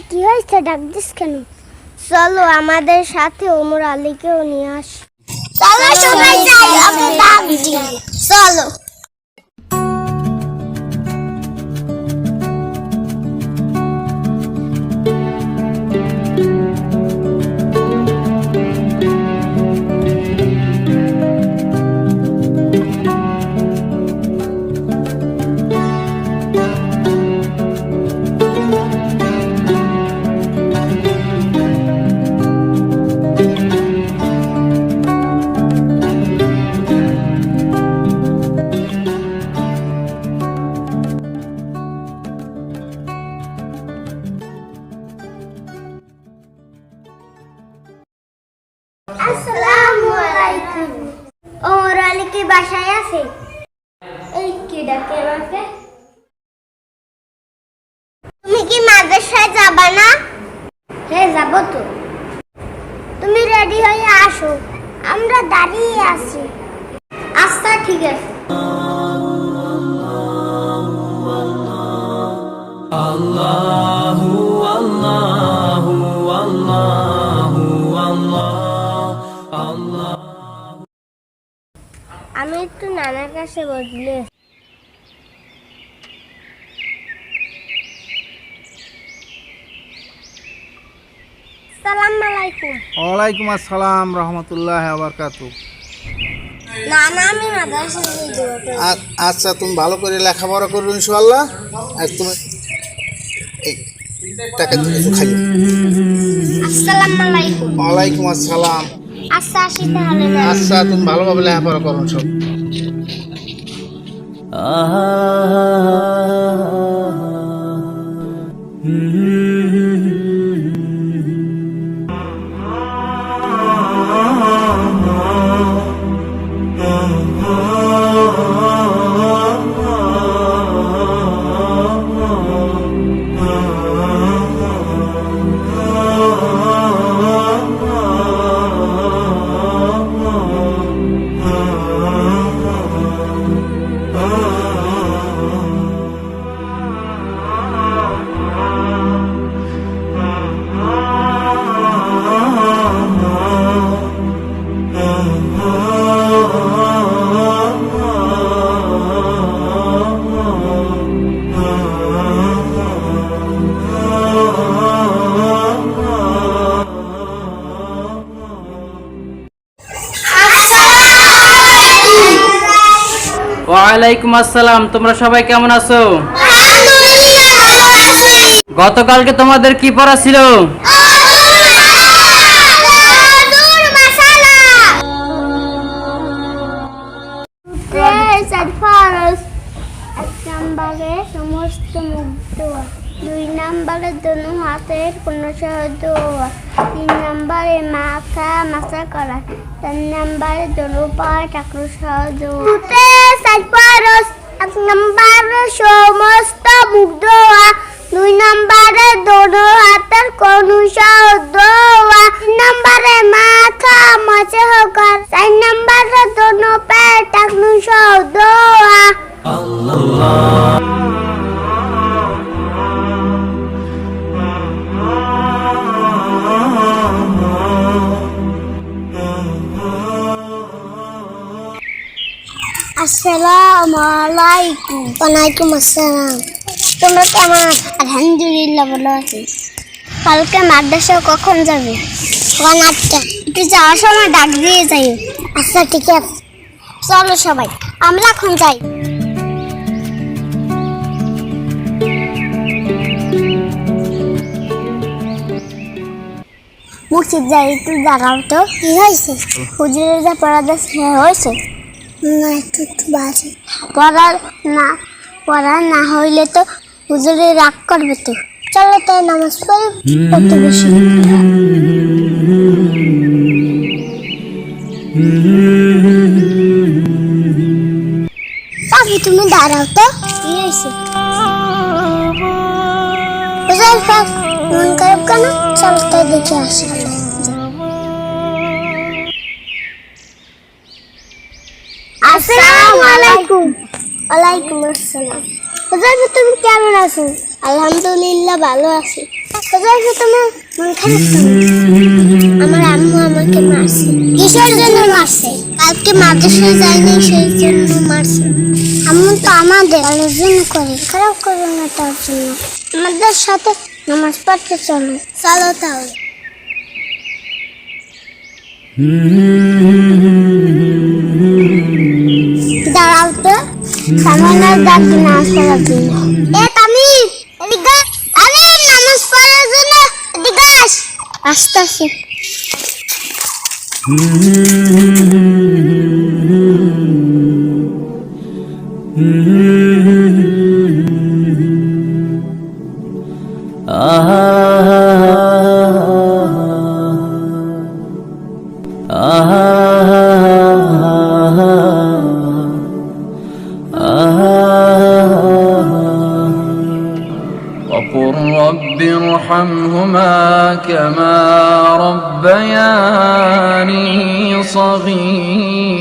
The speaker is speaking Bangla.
কি হয়েছে, ডাক দিস কেন? চলো আমাদের সাথে ওমর আলীকেও নিয়ে আস। চলো সবাই যাই, ওকে ডাক দিই। চলো। আসসালামু আলাইকুম। ওমর আলী কি বাসায় আছে? এই কি ডাকে আমাকে? তুমি কি মাদ্রাসায় যাবা না? হ্যাঁ যাব তো। তুমি রেডি হয়ে আসো, আমরা দাঁড়িয়ে আছি। আচ্ছা ঠিক আছে। আল্লাহু আল্লাহু আল্লাহু আল্লাহ। আমি একটু নানার কাছে বসলে। আসসালামু আলাইকুম। ওয়ালাইকুম আসসালাম রহমতুল্লাহ বারাকাতুহু। নানা আমি মাদ্রাসায় যাব। আচ্ছা, তুমি ভালো করে লেখাপড়া করবে ইনশাআল্লাহ। আর তুমি এই টাকা দিয়ে খাইও। আসসালামু আলাইকুম। ওয়ালাইকুম আসসালাম। আচ্ছা আসি তাহলে। আচ্ছা, তুমি ভালোভাবে লেখাপড়া করো সব। ওয়ালাইকুম আসসালাম। তোমরা সবাই কেমন আছো? গতকালকে তোমাদের কি পড়া ছিল? নম্বরে সমস্ত মুগ্ধ, 2 নম্বরে দোনো হাতের কোনো সহজ, 3 নম্বরে মাথা করা, 4 নম্বরে দোনো পা টাকরু সহজ। 1 নম্বরে সমস্ত মুগ্ধ, 2 নম্বরে দোনো হাতের কোনো সহজ, 3 নম্বরে মাথা মাছে হকার, 4 নম্বরে দোনো পা টাকরু সহজ। আসসালামু আলাইকুম। ওয়ালাইকুম আসসালাম। তোমরা কেমন আছো? আলহামদুলিল্লাহ ভালো আছি। কালকে মাদ্রাসা কখন যাবে? 8টা। একটু যাওয়ার সময় ডাক দিয়ে যাই। আচ্ছা ঠিক আছে, চলো সবাই আমরা এখন যাই। মুর্শিদ যাই, একটু দাঁড়াও তো। কি হয়েছে? হুজুরের যা পড়াটা হয়েছে না, একটু বাজে। পড়া না হইলে তো হুজুরে রাগ করবে তো। চলো তাই নামাজ পড়ে কত বেশি। পাখি তুমি দাঁড়াও তো। কি হয়েছে? মন খারাপ কেন? চল তাই দেখে আসি। আসসালামু আলাইকুম। ওয়ালাইকুম আসসালাম। হুজুর তুমি কেমন আছো? আলহামদুলিল্লাহ ভালো আছি। তোমার মন খারাপ কেন? আমার আম্মু আমাকে মারছে। কিসের জন্য মারছে? কালকে মাদ্রাসায় যাইনি সেই জন্য মারছে। আম্মু তো আমাদের ভালোর জন্য করে, খারাপ করো না তার জন্য। আমাদের সাথে নামাজ পড়তে চলো। চলো তাহলে। দাঁড়াও তো, সামনের ডাক নামাজ পড়ার জন্য। তামিম, এদিকে তামিম, নামাজ পড়ার জন্য এদিকে আস। আসতেছে। وقل رب ارحمهما كما ربياني صغيرا